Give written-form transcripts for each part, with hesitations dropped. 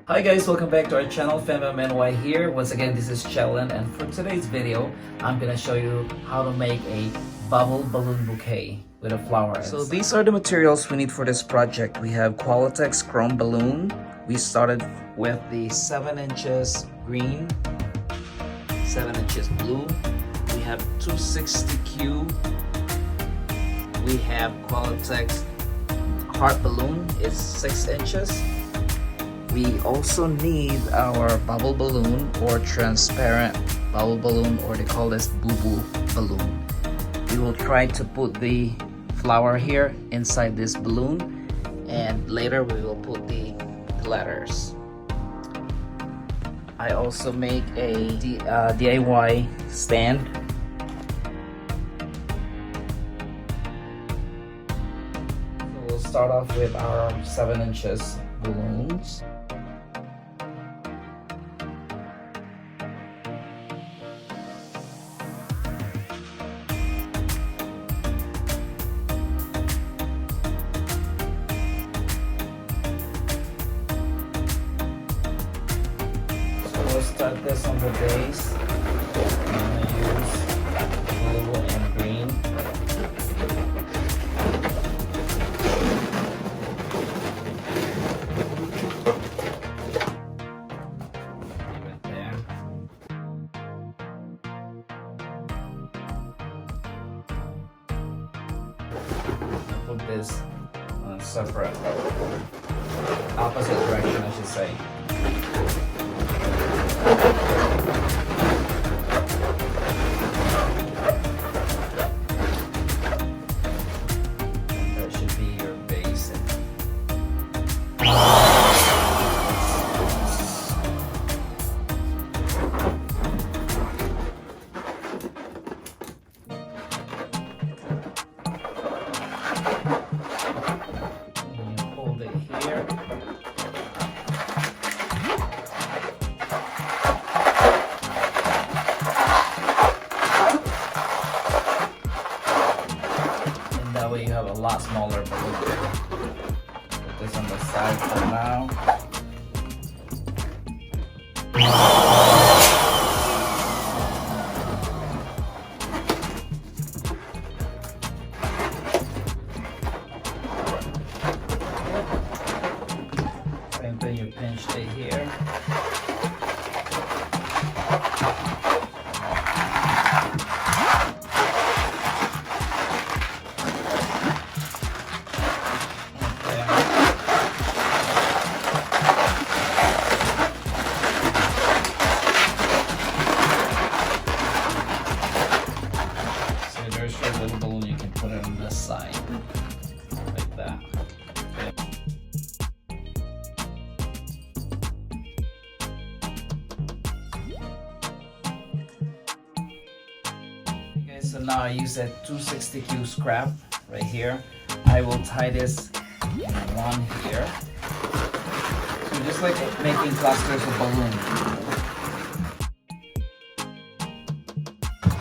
Hi guys, welcome back to our channel, FemMNY here. Once again, this is Chellen, and for today's video, I'm gonna show you how to make a bubble balloon bouquet with a flower. So these are the materials we need for this project. We have Qualatex chrome balloon. We started with the 7 inches green, 7 inches blue. We have 260Q. We have Qualatex Heart Balloon, it's 6 inches. We also need our bubble balloon or transparent bubble balloon, or they call this Bobo balloon. We will try to put the flower here inside this balloon, and later we will put the letters. I also make a DIY stand. So we'll start off with our 7 inches balloons. We'll start this on the base. I'm going to use blue and green. Leave it there. I'll put this on a separate, opposite direction, I should say. That should be your base. And you hold it here. That way you have a lot smaller balloon. Put this on the side for now. And then you pinch it here. There's your little balloon, you can put it on this side, like that. Okay, so now I use that 260Q scrap right here. I will tie this in one here. So just like making clusters of balloon.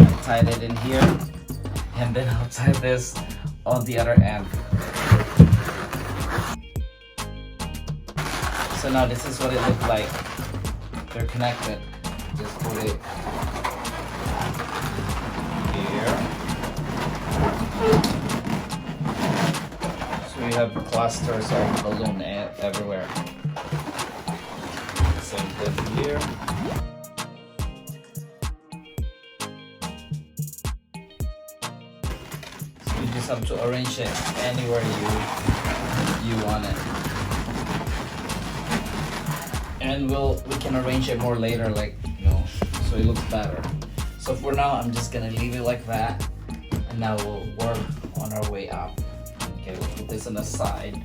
I tied it in here. And then I'll tie this on the other end. So now this is what it looks like. They're connected. Just put it here. So you have clusters of balloon everywhere. Same thing here. You just have to arrange it anywhere you want it, and we can arrange it more later, like, you know, so it looks better. So for now, I'm just gonna leave it like that, and now we'll work on our way up. Okay, we'll put this on the side.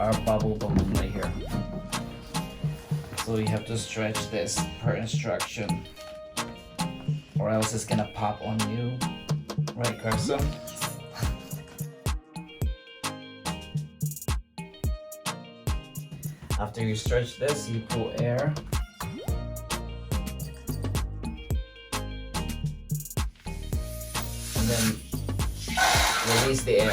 Our bubble balloon right here. So you have to stretch this per instruction, or else it's gonna pop on you, right, Carson? After you stretch this, you pull air. And then release the air.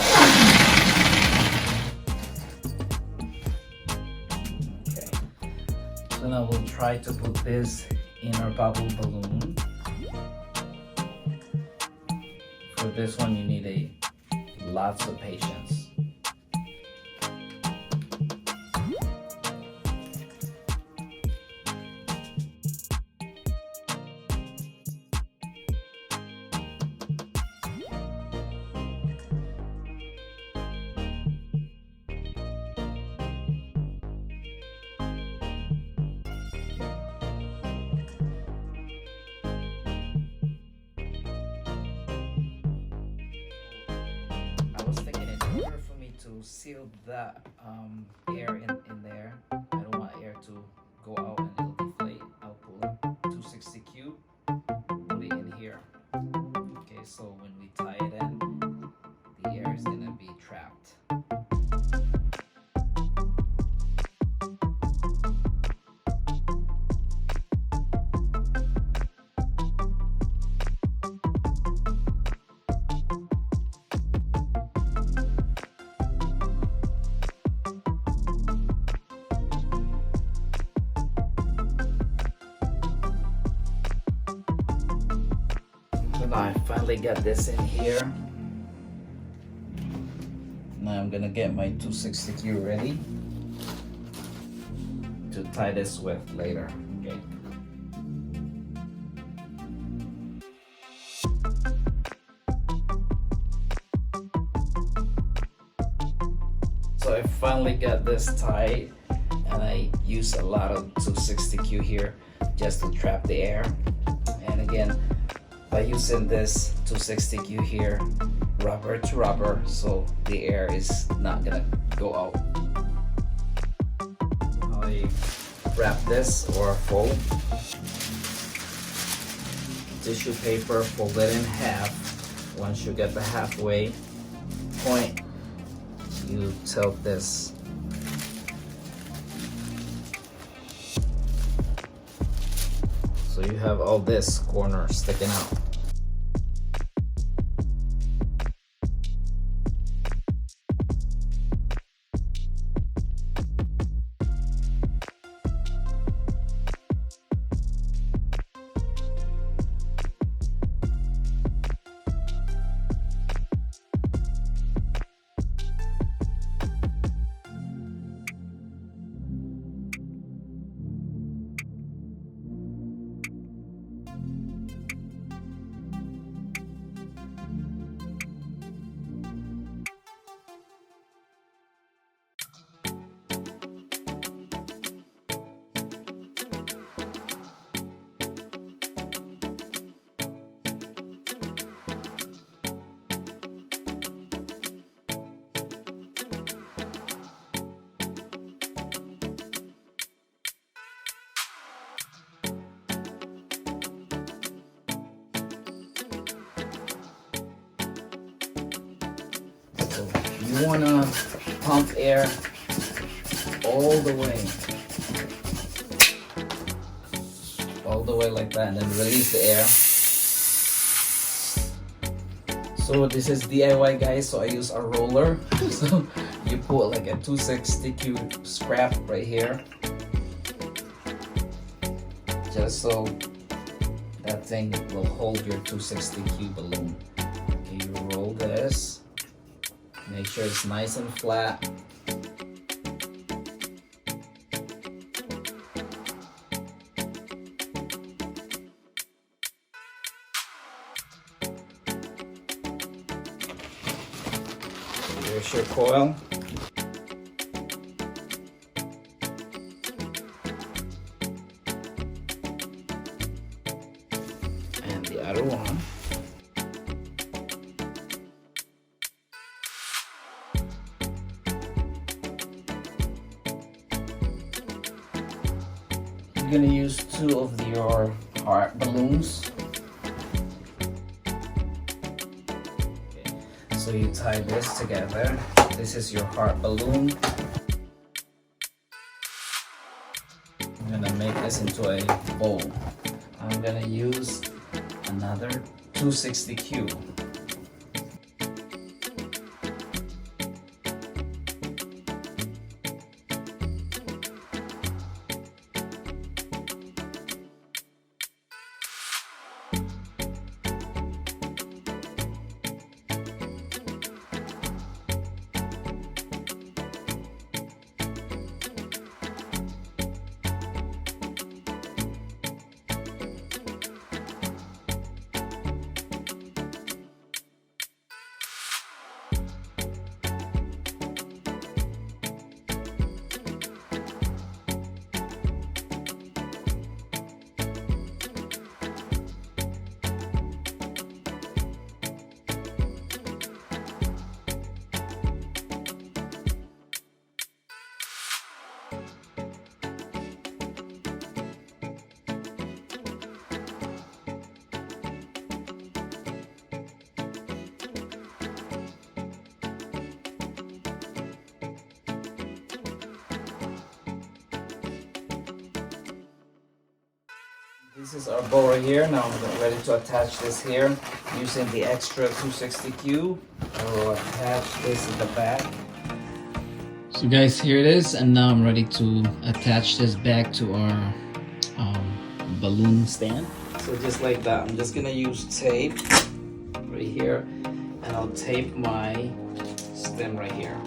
Okay. I will try to put this in our bubble balloon. For this one, you need lots of patience. I was thinking in order for me to seal the air in there, I don't want air to go out and it'll deflate. I'll pull a 260 cube, put it in here. Okay, so when we tie it in, the air is gonna be trapped. I finally got this in here. Now I'm gonna get my 260 Q ready to tie this with later. Okay. So I finally got this tied, and I use a lot of 260 Q here just to trap the air. And again, by using this 260Q here, rubber to rubber, so the air is not gonna go out. I wrap this or fold. Tissue paper, fold it in half. Once you get the halfway point, you tilt this. So you have all this corner sticking out. So you want to pump air all the way like that, and then release the air. So this is DIY, guys, so I use a roller. So you put like a 260Q scrap right here, just so that thing will hold your 260Q balloon. Okay, you roll this. Make sure it's nice and flat. Here's your coil. And the other one. You're gonna use 2 of your heart balloons. Okay. So you tie this together. This is your heart balloon. I'm gonna make this into a bowl. I'm gonna use another 260Q. This is our bow right here. Now I'm ready to attach this here using the extra 260 cube. I will attach this in the back. So guys, here it is, and now I'm ready to attach this back to our balloon stand. So just like that, I'm just gonna use tape right here, and I'll tape my stem right here.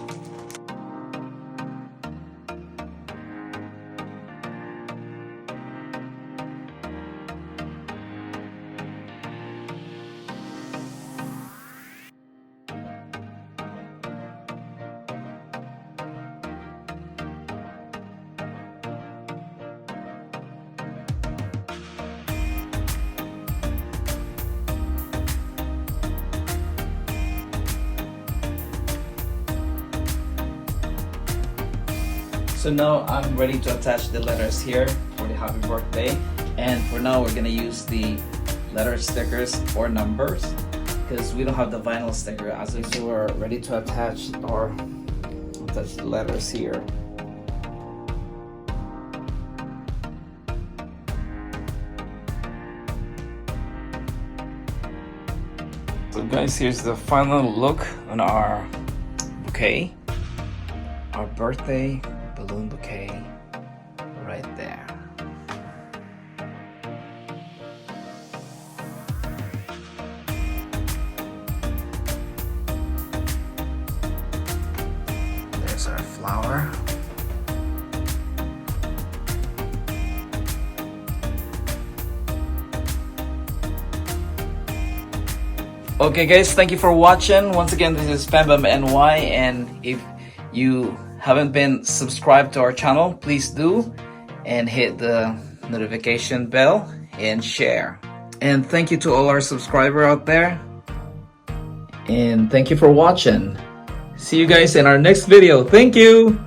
So now I'm ready to attach the letters here for the happy birthday. And for now, we're gonna use the letter stickers or numbers because we don't have the vinyl sticker. So we're ready to attach the letters here. So guys, here's the final look on our bouquet. Our birthday balloon bouquet right there. There's our flower. Okay guys, thank you for watching. Once again, this is Fembam NY, and if you haven't been subscribed to our channel, please do, and hit the notification bell and share. And thank you to all our subscribers out there, and thank you for watching. See you guys in our next video. Thank you.